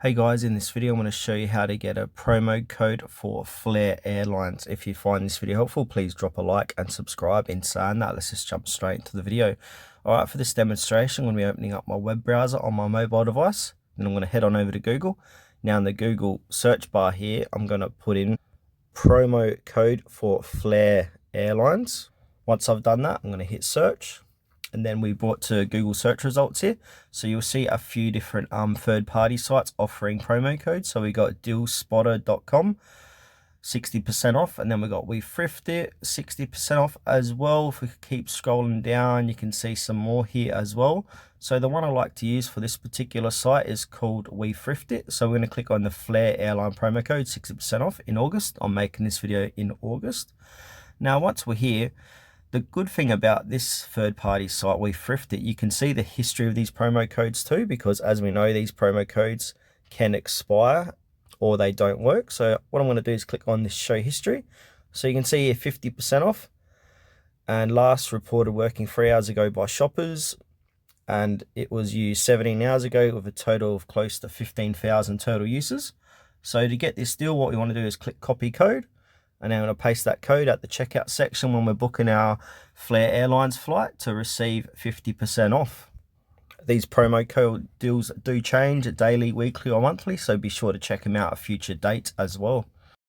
Hey guys, in this video I'm going to show you how to get a promo code for Flair Airlines. If you find this video helpful, please drop a like and subscribe. In saying that, let's just jump straight into the video. Alright, for this demonstration, I'm going to be opening up my web browser on my mobile device. Then I'm going to head on over to Google. Now in the Google search bar here, I'm going to put in promo code for Flair Airlines. Once I've done that, I'm going to hit search. And then we brought to Google search results here. So you'll see a few different third-party sites offering promo codes. So we got dealspotter.com, 60% off. And then we got We Thrift It, 60% off as well. If we keep scrolling down, you can see some more here as well. So the one I like to use for this particular site is called We Thrift It. So we're going to click on the Flair Airline promo code, 60% off in August. I'm making this video in August. Now, once we're here, the good thing about this third-party site, We Thrift It, you can see the history of these promo codes too, because as we know, these promo codes can expire or they don't work. So what I'm going to do is click on this show history. So you can see here 50% off, and last reported working 3 hours ago by shoppers, and it was used 17 hours ago with a total of close to 15,000 total uses. So to get this deal, what we want to do is click copy code. And I'm going to paste that code at the checkout section when we're booking our Flair Airlines flight to receive 50% off. These promo code deals do change daily, weekly, or monthly, so be sure to check them out at a future date as well.